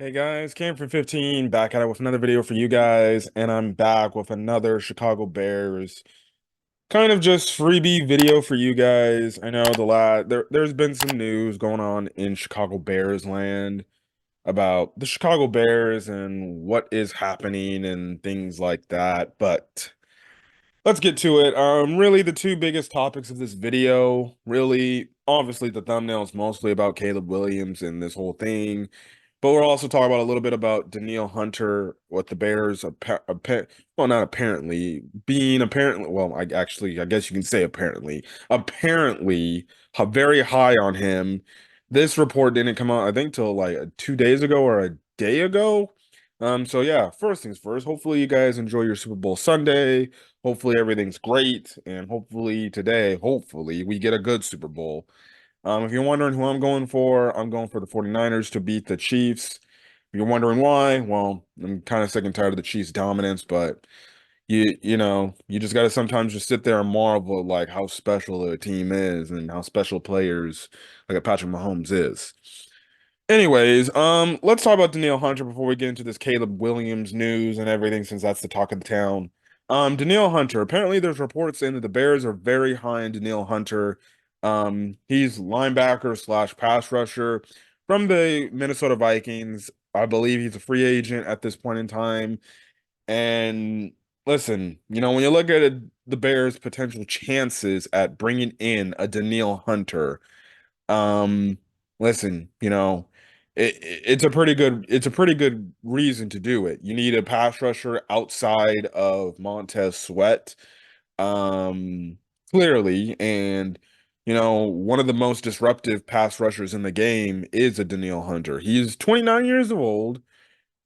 Hey guys, Cam from 15 back at it with another video for you guys, and I'm back with another Chicago Bears kind of just freebie video for you guys. I know there's been some news going on in Chicago Bears land about the Chicago Bears and what is happening and things like that, but let's get to it. Really the two biggest topics of this video, really, obviously the thumbnail is mostly about Caleb Williams and this whole thing. But we're also talking about a little bit about Danielle Hunter, what the Bears, well, not apparently, being apparently, well, I guess you can say apparently, very high on him. This report didn't come out, I think, till like 2 days ago or a day ago. So yeah, first things first, hopefully you guys enjoy your Super Bowl Sunday. Hopefully everything's great, and hopefully we get a good Super Bowl. If you're wondering who I'm going for the 49ers to beat the Chiefs. If you're wondering why, well, I'm kind of sick and tired of the Chiefs' dominance, but you just got to sometimes just sit there and marvel at like how special a team is and how special players like a Patrick Mahomes is. Anyways, let's talk about Danielle Hunter before we get into this Caleb Williams news and everything, since that's the talk of the town. Danielle Hunter. Apparently, there's reports saying that the Bears are very high on Danielle Hunter. He's linebacker slash pass rusher from the Minnesota Vikings. I believe he's a free agent at this point in time. And listen, when you look at the Bears' potential chances at bringing in a Danielle Hunter, um, listen, it's a pretty good reason to do it. You need a pass rusher outside of Montez Sweat, um, clearly, and one of the most disruptive pass rushers in the game is a Danielle Hunter. He's 29 years old,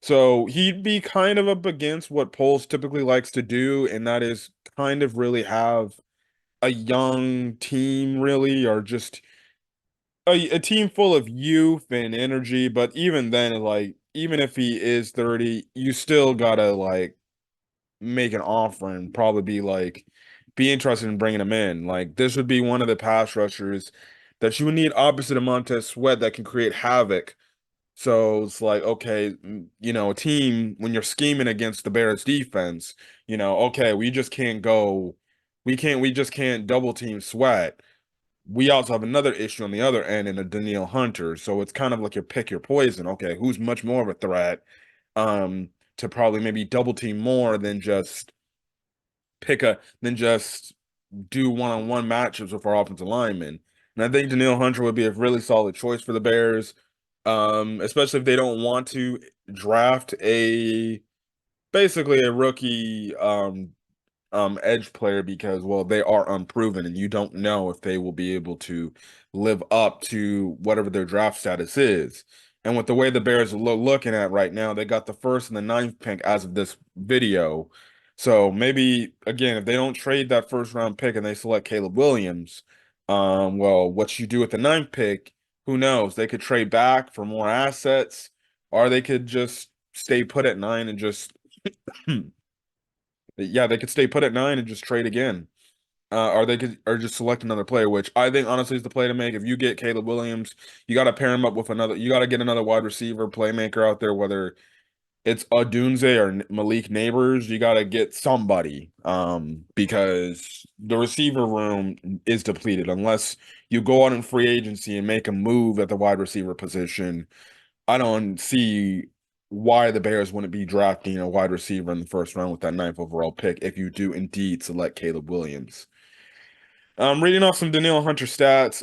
so he'd be kind of up against what Poles typically likes to do, and that is kind of really have a young team, really, or just a team full of youth and energy. But even then, like, even if he is 30, you still gotta like make an offer and probably be interested in bringing him in. Like, this would be one of the pass rushers that you would need opposite of Montez Sweat that can create havoc. So it's like, okay, a team, when you're scheming against the Bears defense, okay, we just can't double team Sweat. We also have another issue on the other end in a Danielle Hunter. So it's kind of like you pick your poison. Okay, who's much more of a threat to probably maybe double team more than just than just do one-on-one matchups with our offensive linemen. And I think Danielle Hunter would be a really solid choice for the Bears, especially if they don't want to draft a basically a rookie edge player, because well, they are unproven and you don't know if they will be able to live up to whatever their draft status is. And with the way the Bears are looking at right now, they got the first and the ninth pick as of this video. So maybe again, if they don't trade that first round pick and they select Caleb Williams, well, what you do with the ninth pick, who knows? They could trade back for more assets, or they could just stay put at 9 and just yeah, they could stay put at 9 and just trade again. Or they could or just select another player, which I think honestly is the play to make. If you get Caleb Williams, you got to pair him up with you got to get another wide receiver playmaker out there, whether it's Odunze or Malik Neighbors. You got to get somebody, because the receiver room is depleted unless you go out in free agency and make a move at the wide receiver position. I don't see why the Bears wouldn't be drafting a wide receiver in the first round with that ninth overall pick if you do indeed select Caleb Williams. Reading off some Danielle Hunter stats.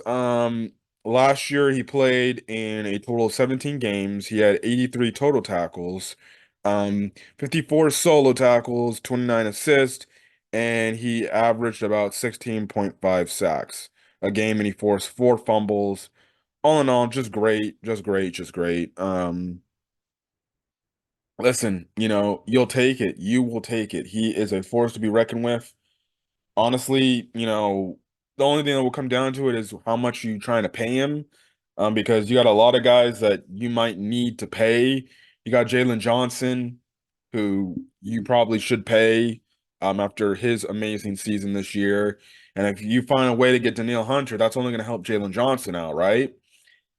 Last year he played in a total of 17 games. He had 83 total tackles, 54 solo tackles, 29 assists, and he averaged about 16.5 sacks a game, and he forced 4 fumbles. All in all, just great, just great, just great. Listen, you'll take it. You will take it. He is a force to be reckoned with. Honestly, the only thing that will come down to it is how much you trying to pay him. Because you got a lot of guys that you might need to pay. You got Jalen Johnson, who you probably should pay after his amazing season this year. And if you find a way to get Danielle Hunter, that's only going to help Jalen Johnson out, right?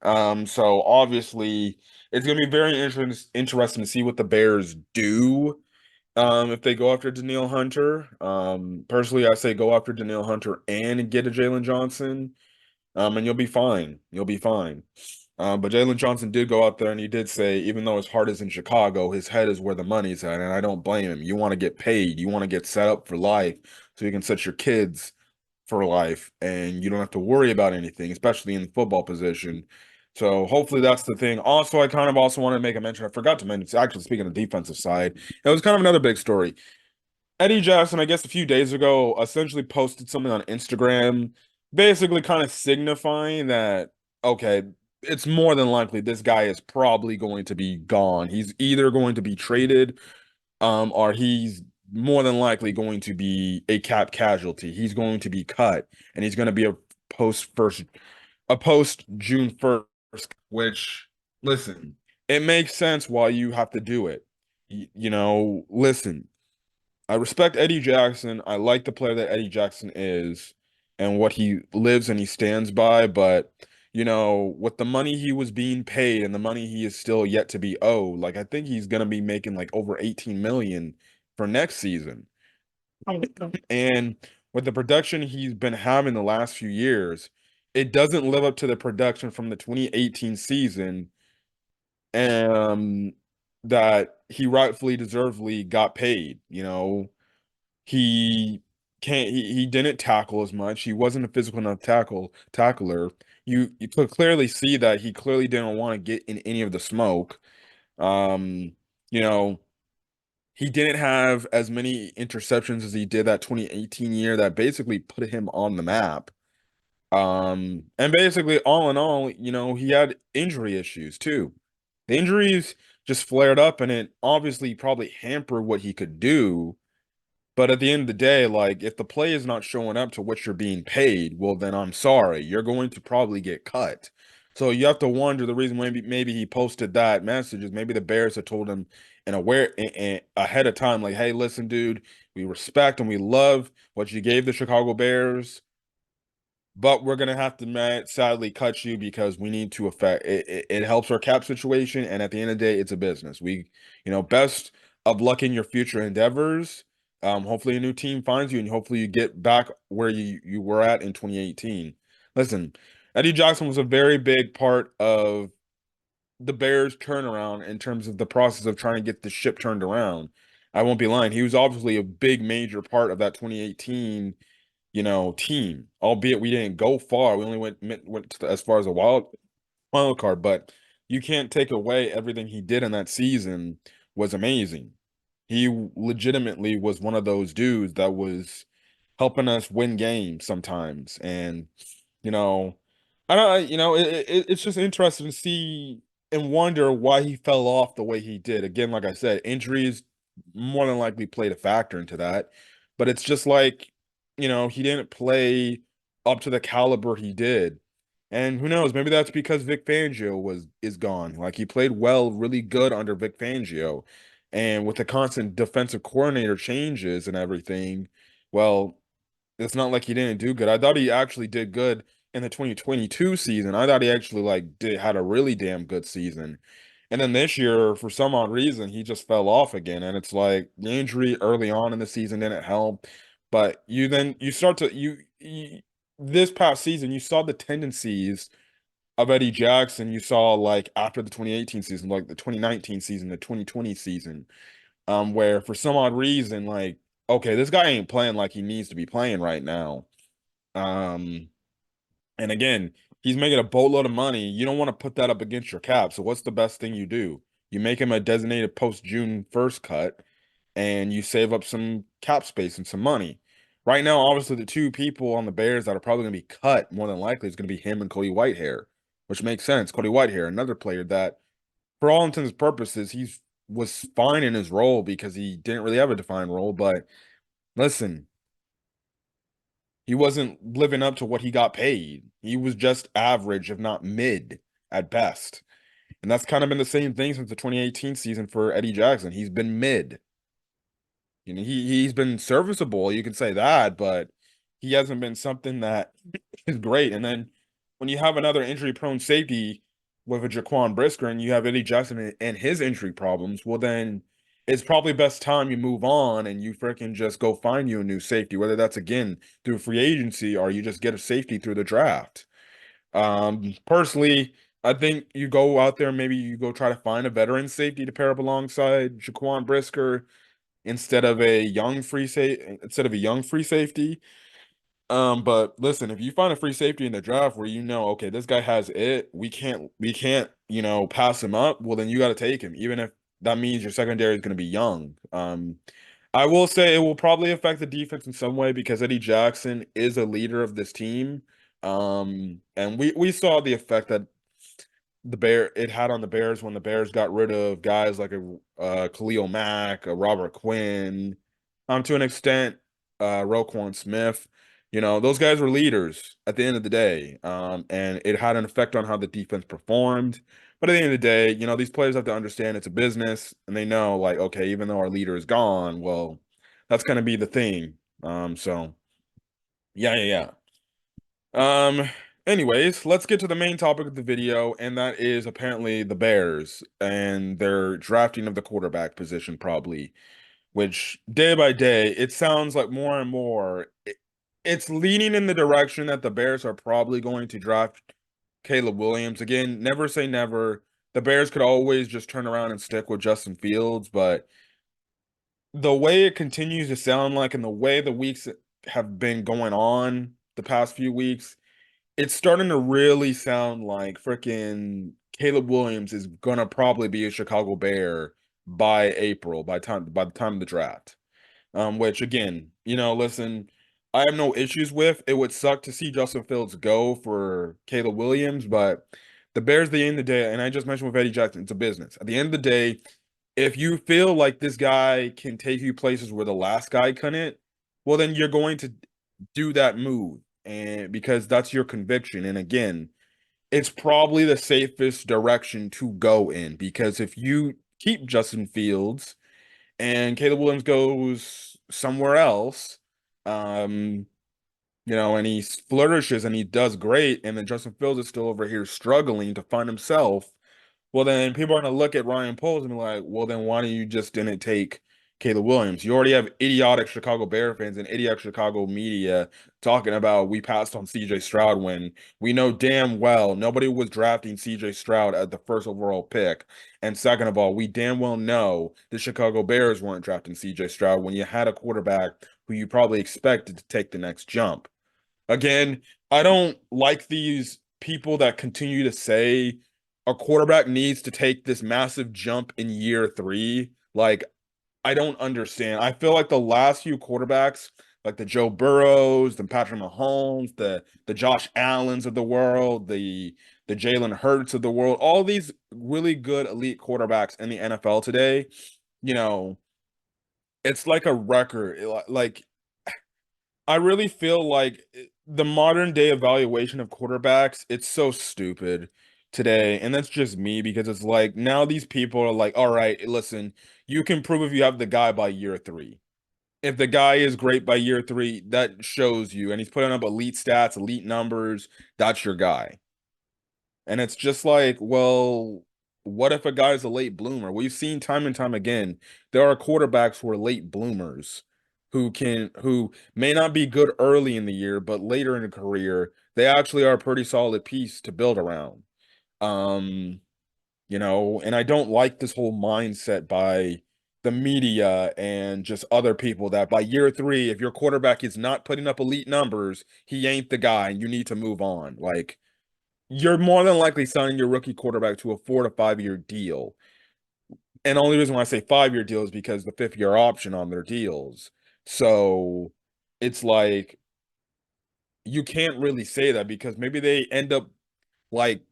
So obviously it's gonna be very interesting to see what the Bears do. If they go after Danielle Hunter. Personally, I say go after Danielle Hunter and get a Jalen Johnson. And you'll be fine. You'll be fine. But Jalen Johnson did go out there and he did say, even though his heart is in Chicago, his head is where the money's at, and I don't blame him. You want to get paid, you want to get set up for life, so you can set your kids for life, and you don't have to worry about anything, especially in the football position. So hopefully that's the thing. Also, I kind of also want to make a mention. I forgot to mention, actually speaking of the defensive side, it was kind of another big story. Eddie Jackson, I guess a few days ago, essentially posted something on Instagram, basically kind of signifying that, okay, it's more than likely this guy is probably going to be gone. He's either going to be traded, or he's more than likely going to be a cap casualty. He's going to be cut, and he's going to be a post June 1st, which, listen, it makes sense why you have to do it. Listen, I respect Eddie Jackson. I like the player that Eddie Jackson is and what he lives and he stands by. But, with the money he was being paid and the money he is still yet to be owed, like I think he's gonna be making like over 18 million for next season. And with the production he's been having the last few years, it doesn't live up to the production from the 2018 season, um, that he rightfully deservedly got paid. He he didn't tackle as much. He wasn't a physical enough tackler. You could clearly see that he clearly didn't want to get in any of the smoke. Um, you know, he didn't have as many interceptions as he did that 2018 year that basically put him on the map. And basically all in all, he had injury issues too. The injuries just flared up and it obviously probably hampered what he could do. But at the end of the day, like if the play is not showing up to what you're being paid, well then I'm sorry, you're going to probably get cut. So you have to wonder the reason maybe he posted that message is maybe the Bears had told him ahead of time, like, hey, listen, dude, we respect and we love what you gave the Chicago Bears, but we're gonna have to sadly cut you because we need to affect it, it helps our cap situation, and at the end of the day it's a business. Best of luck in your future endeavors. Hopefully a new team finds you and hopefully you get back where you were at in 2018. Listen, Eddie Jackson was a very big part of the Bears turnaround in terms of the process of trying to get the ship turned around. I won't be lying, he was obviously a big major part of that 2018 team. Albeit we didn't go far. We only went as far as a wild card, but you can't take away everything he did in that season was amazing. He legitimately was one of those dudes that was helping us win games sometimes. And you know, I don't, it's just interesting to see and wonder why he fell off the way he did. Again, like I said, injuries more than likely played a factor into that. But it's just like, he didn't play up to the caliber he did. And who knows, maybe that's because Vic Fangio is gone. Like he played well, really good under Vic Fangio. And with the constant defensive coordinator changes and everything, well, it's not like he didn't do good. I thought he actually did good in the 2022 season. I thought he actually had a really damn good season. And then this year, for some odd reason, he just fell off again. And it's like the injury early on in the season didn't help. But you start to this past season, you saw the tendencies of Eddie Jackson. You saw like after the 2018 season, like the 2019 season, the 2020 season, where for some odd reason, like, okay, this guy ain't playing like he needs to be playing right now. Um, and again, he's making a boatload of money. You don't want to put that up against your cap. So what's the best thing you do? You make him a designated post June 1st cut and you save up some cap space and some money. Right now, obviously, the two people on the Bears that are probably going to be cut more than likely is going to be him and Cody Whitehair, which makes sense. Cody Whitehair, another player that, for all intents and purposes, he was fine in his role because he didn't really have a defined role. But listen, he wasn't living up to what he got paid. He was just average, if not mid at best. And that's kind of been the same thing since the 2018 season for Eddie Jackson. He's been mid. He's been serviceable, you can say that, but he hasn't been something that is great. And then when you have another injury prone safety with a Jaquan Brisker and you have Eddie Jackson and his injury problems, well then it's probably best time you move on and you freaking just go find you a new safety, whether that's again through free agency or you just get a safety through the draft. Personally, I think you go out there, maybe you go try to find a veteran safety to pair up alongside Jaquan Brisker instead of a young free safety. But listen, if you find a free safety in the draft where you know, okay, this guy has it, we can't, pass him up, well then you got to take him, even if that means your secondary is going to be young. I will say it will probably affect the defense in some way because Eddie Jackson is a leader of this team. And we saw the effect that it had on the Bears when the Bears got rid of guys like a Khalil Mack, a Robert Quinn, to an extent, Roquan Smith. Those guys were leaders at the end of the day. And it had an effect on how the defense performed. But at the end of the day, these players have to understand it's a business and they know, like, okay, even though our leader is gone, well, that's gonna be the thing. So yeah, yeah, yeah. Anyways, let's get to the main topic of the video, and that is apparently the Bears and their drafting of the quarterback position, probably, which day by day, it sounds like more and more it's leaning in the direction that the Bears are probably going to draft Caleb Williams. Again, never say never. The Bears could always just turn around and stick with Justin Fields, but the way it continues to sound like and the way the weeks have been going on the past few weeks, it's starting to really sound like freaking Caleb Williams is gonna probably be a Chicago Bear by April, by the time of the draft. Which again, listen, I have no issues with. It would suck to see Justin Fields go for Caleb Williams, but the Bears, at the end of the day, and I just mentioned with Eddie Jackson, it's a business. At the end of the day, if you feel like this guy can take you places where the last guy couldn't, well, then you're going to do that move, and because that's your conviction. And again, it's probably the safest direction to go in because if you keep Justin Fields and Caleb Williams goes somewhere else, um, and he flourishes and he does great, and then Justin Fields is still over here struggling to find himself, well, then people are going to look at Ryan Poles and be like, well, then why didn't you just didn't take Caleb Williams? You already have idiotic Chicago Bear fans and idiotic Chicago media talking about we passed on CJ Stroud when we know damn well nobody was drafting CJ Stroud at the first overall pick. And second of all, we damn well know the Chicago Bears weren't drafting CJ Stroud when you had a quarterback who you probably expected to take the next jump. Again, I don't like these people that continue to say a quarterback needs to take this massive jump in year three. Like, I don't understand. I feel like the last few quarterbacks, like the Joe Burrows, the Patrick Mahomes, the Josh Allens of the world, the Jalen Hurts of the world, all these really good elite quarterbacks in the NFL today, you know, it's like a record. Like I really feel like the modern day evaluation of quarterbacks, it's so stupid today. And that's just me because it's like now these people are like, all right, listen, you can prove if you have the guy by year three. If the guy is great by year three, that shows you, and he's putting up elite stats, elite numbers, that's your guy. And it's just like, well, what if a guy's a late bloomer? We've seen time and time again, there are quarterbacks who are late bloomers who may not be good early in the year, but later in a career, they actually are a pretty solid piece to build around. Um, and I don't like this whole mindset by the media and just other people that by year three, if your quarterback is not putting up elite numbers, he ain't the guy and you need to move on. Like, you're more than likely signing your rookie quarterback to a 4 to 5 year deal. And the only reason why I say 5 year deal is because the 5th year option on their deals. So it's like you can't really say that because maybe they end up like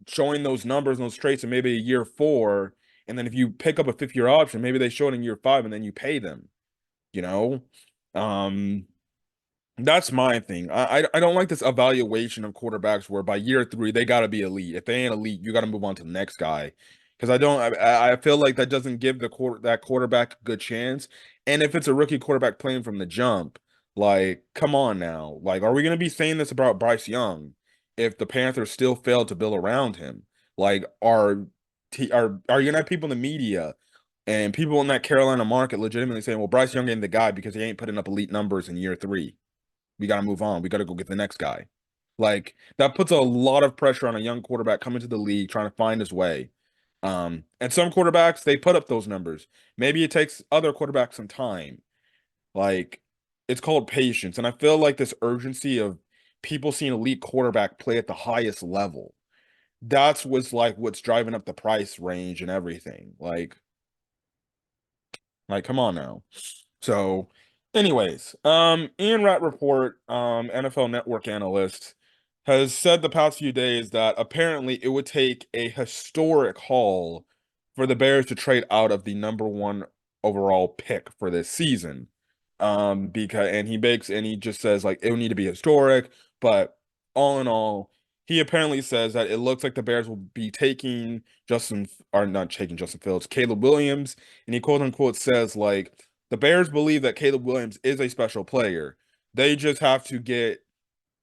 showing those numbers and those traits in maybe a year four. And then if you pick up a 5th year option, maybe they show it in year five and then you pay them, you know? Um, That's my thing. I don't like this evaluation of quarterbacks where by year three they got to be elite. If they ain't elite, you got to move on to the next guy. Because I feel like that doesn't give that quarterback a good chance. And if it's a rookie quarterback playing from the jump, like, come on now. Like, are we gonna be saying this about Bryce Young if the Panthers still failed to build around him? Like, are you gonna have people in the media and people in that Carolina market legitimately saying, "Well, Bryce Young ain't the guy because he ain't putting up elite numbers in year three. We got to move on. We got to go get the next guy." Like that puts a lot of pressure on a young quarterback coming to the league trying to find his way. And some quarterbacks they put up those numbers. Maybe it takes other quarterbacks some time. Like it's called patience, and I feel like this urgency of people seeing elite quarterback play at the highest level. That's what's driving up the price range and everything. Like, come on now. So, anyways, Ian Rappaport, NFL Network analyst, has said the past few days that apparently it would take a historic haul for the Bears to trade out of the number one overall pick for this season. Because and he just says like it would need to be historic, but all in all, he apparently says that it looks like the Bears will be taking not taking Justin Fields, Caleb Williams, and he quote unquote says like the Bears believe that Caleb Williams is a special player. They just have to get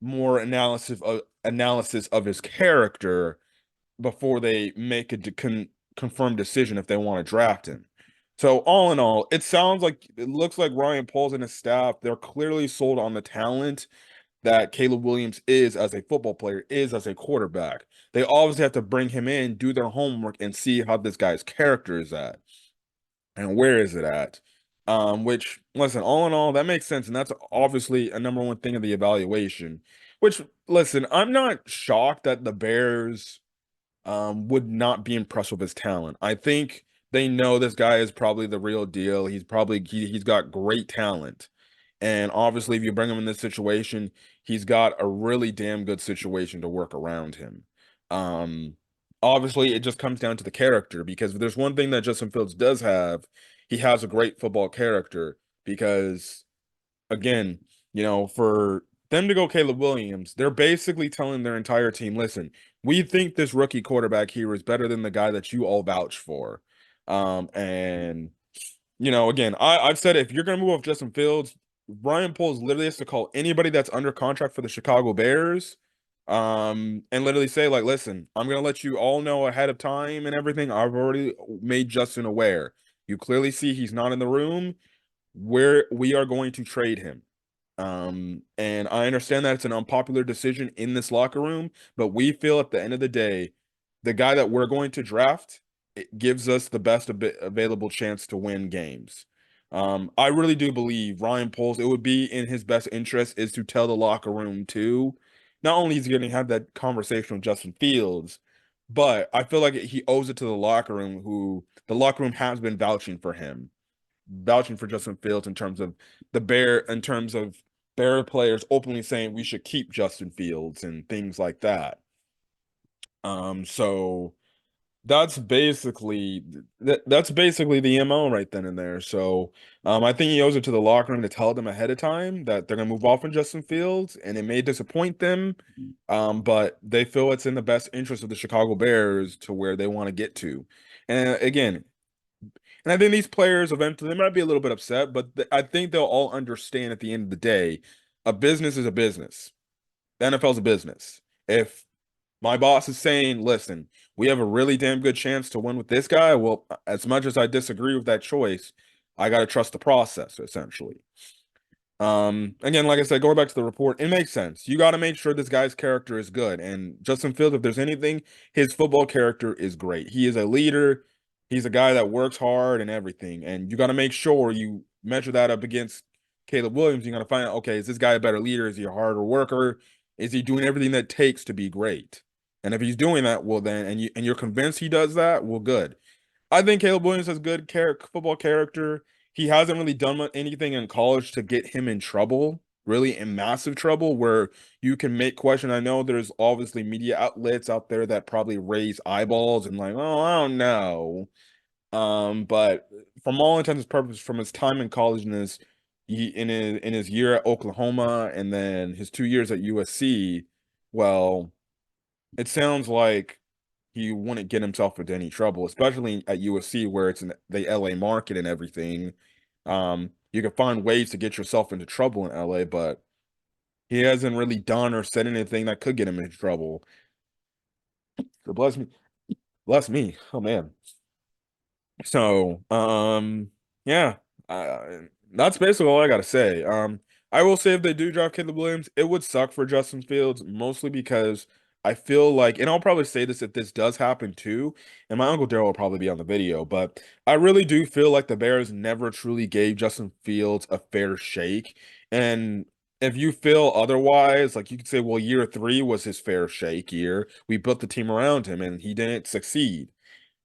more analysis of his character before they make a confirmed decision if they want to draft him. So all in all, it looks like Ryan Poles and his staff, they're clearly sold on the talent that Caleb Williams is as a football player, is as a quarterback. They obviously have to bring him in, do their homework, and see how this guy's character is at and where is it at. Which listen, all in all, that makes sense, and that's obviously a number one thing of the evaluation. Which listen, I'm not shocked that the Bears would not be impressed with his talent. I think they know this guy is probably the real deal. He's got great talent. And obviously, if you bring him in this situation, he's got a really damn good situation to work around him. Um, Obviously, it just comes down to the character because if there's one thing that Justin Fields does have, he has a great football character. Because again, for them to go Caleb Williams, they're basically telling their entire team, listen, we think this rookie quarterback here is better than the guy that you all vouch for. And again, I've said if you're gonna move off Justin Fields, Ryan Poles literally has to call anybody that's under contract for the Chicago Bears, and literally say, like, listen, I'm gonna let you all know ahead of time and everything. I've already made Justin aware. You clearly see he's not in the room where we are going to trade him. And I understand that it's an unpopular decision in this locker room, but we feel at the end of the day, the guy that we're going to draft, it gives us the best available chance to win games. I really do believe Ryan Poles, it would be in his best interest is to tell the locker room too. Not only is he going to have that conversation with Justin Fields, but I feel like he owes it to the locker room, who the locker room has been vouching for Justin Fields in terms of Bear players openly saying we should keep Justin Fields and things like that. So that's basically the MO right then and there. So I think he owes it to the locker room to tell them ahead of time that they're gonna move off on Justin Fields, and it may disappoint them. But they feel it's in the best interest of the Chicago Bears to where they want to get to. And again, and I think these players eventually they might be a little bit upset, but I think they'll all understand at the end of the day, a business is a business. The NFL's a business. If my boss is saying, listen, we have a really damn good chance to win with this guy, well, as much as I disagree with that choice, I got to trust the process, essentially. Again, like I said, going back to the report, it makes sense. You got to make sure this guy's character is good. And Justin Fields, if there's anything, his football character is great. He is a leader. He's a guy that works hard and everything. And you got to make sure you measure that up against Caleb Williams. You got to find out, okay, is this guy a better leader? Is he a harder worker? Is he doing everything that takes to be great? And if he's doing that, well, then, and you're convinced he does that, well, good. I think Caleb Williams has good football character. He hasn't really done anything in college to get him in trouble, really in massive trouble, where you can make question. I know there's obviously media outlets out there that probably raise eyeballs and like, oh, I don't know. But from all intents and purposes, from his time in college and in his year at Oklahoma and then his 2 years at USC, well, it sounds like he wouldn't get himself into any trouble, especially at USC where it's in the LA market and everything. You can find ways to get yourself into trouble in LA, but he hasn't really done or said anything that could get him into trouble. So bless me. Bless me. Oh man. So, yeah, that's basically all I gotta say. I will say if they do draft Caleb Williams, it would suck for Justin Fields, mostly because I feel like, and I'll probably say this if this does happen too, and my Uncle Daryl will probably be on the video, but I really do feel like the Bears never truly gave Justin Fields a fair shake. And if you feel otherwise, like you could say, well, year three was his fair shake year. We built the team around him and he didn't succeed.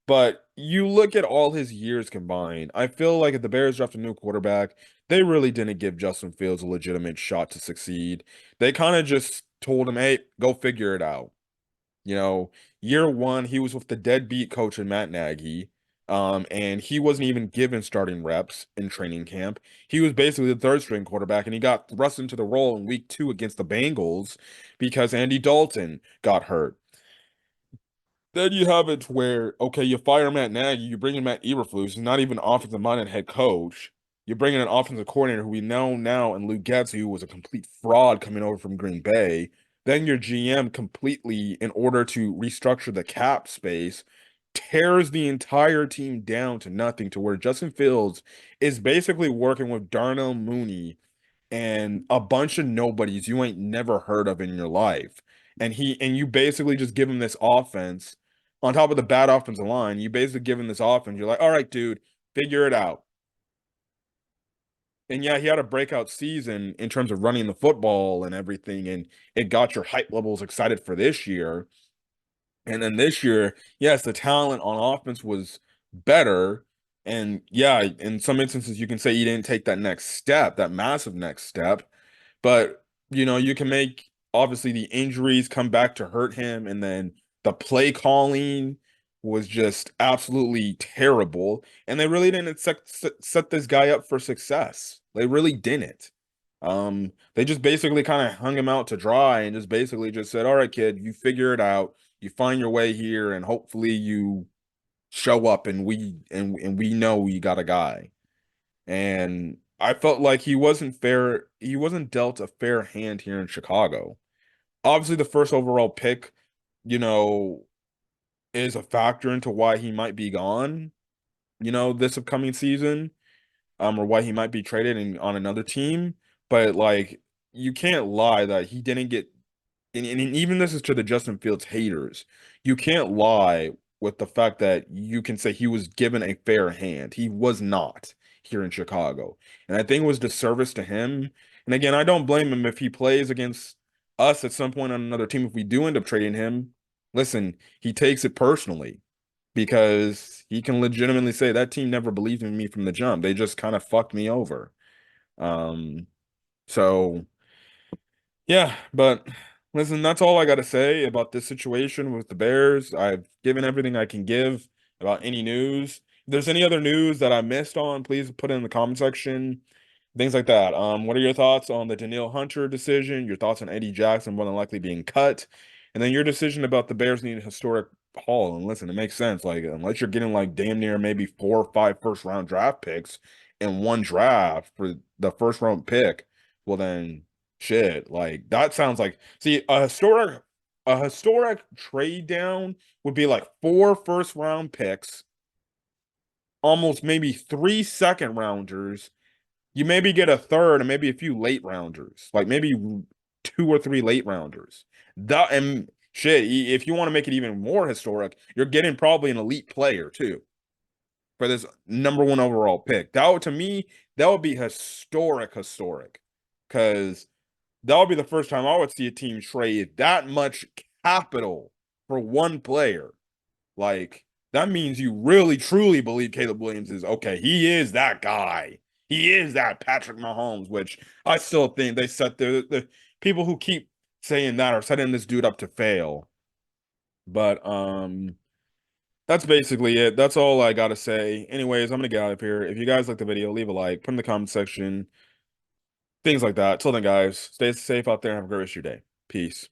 But you look at all his years combined, I feel like if the Bears draft a new quarterback, they really didn't give Justin Fields a legitimate shot to succeed. They kind of just told him, hey, go figure it out. You know, year one, he was with the deadbeat coach in Matt Nagy. And he wasn't even given starting reps in training camp. He was basically the third string quarterback, and he got thrust into the role in week two against the Bengals because Andy Dalton got hurt. Then you have it where, okay, you fire Matt Nagy, you bring in Matt Eberflus, who's not even an offensive-minded head coach. You bring in an offensive coordinator who we know now, and Lou Getz, who was a complete fraud coming over from Green Bay. Then your GM completely, in order to restructure the cap space, tears the entire team down to nothing, to where Justin Fields is basically working with Darnell Mooney and a bunch of nobodies you ain't never heard of in your life. And you basically just give him this offense on top of the bad offensive line. You basically give him this offense. You're like, all right, dude, figure it out. And yeah, he had a breakout season in terms of running the football and everything, and it got your hype levels excited for this year. And then this year, yes, the talent on offense was better. And yeah, in some instances, you can say he didn't take that next step, that massive next step. But you can make obviously the injuries come back to hurt him, and then the play calling was just absolutely terrible. And they really didn't set this guy up for success. They really didn't. They just basically kind of hung him out to dry and just basically just said, "All right, kid, you figure it out. You find your way here, and hopefully you show up, and we know you got a guy." And I felt like he wasn't fair. He wasn't dealt a fair hand here in Chicago. Obviously, the first overall pick, you know, is a factor into why he might be gone, this upcoming season, or why he might be traded on another team. But like, you can't lie that he didn't get, and even this is to the Justin Fields haters, you can't lie with the fact that you can say he was given a fair hand. He was not here in Chicago. And I think it was disservice to him. And again, I don't blame him if he plays against us at some point on another team. If we do end up trading him, listen, he takes it personally because he can legitimately say that team never believed in me from the jump. They just kind of fucked me over. Um, so yeah, but listen, that's all I got to say about this situation with the Bears. I've given everything I can give about any news. If there's any other news that I missed on, please put it in the comment section. Things like that. What are your thoughts on the Danielle Hunter decision? Your thoughts on Eddie Jackson more than likely being cut? And then your decision about the Bears needing a historic haul. And listen, it makes sense. Like, unless you're getting like damn near maybe 4 or 5 first round draft picks in one draft for the first round pick, well then shit. Like that sounds like, see, a historic trade down would be like 4 first round picks, almost maybe 3 second rounders. You maybe get a third and maybe a few late rounders, like maybe 2 or 3 late rounders. That and shit, if you want to make it even more historic, you're getting probably an elite player too for this number one overall pick. That would, to me, that would be historic, because that would be the first time I would see a team trade that much capital for one player. Like, that means you really truly believe Caleb Williams is okay. He is that guy. He is that Patrick Mahomes, which I still think they set the people who keep saying that are setting this dude up to fail. But that's basically it. That's all I gotta say. Anyways, I'm gonna get out of here. If you guys like the video, leave a like, put in the comment section, things like that. Till then, guys, stay safe out there and have a great rest of your day. Peace.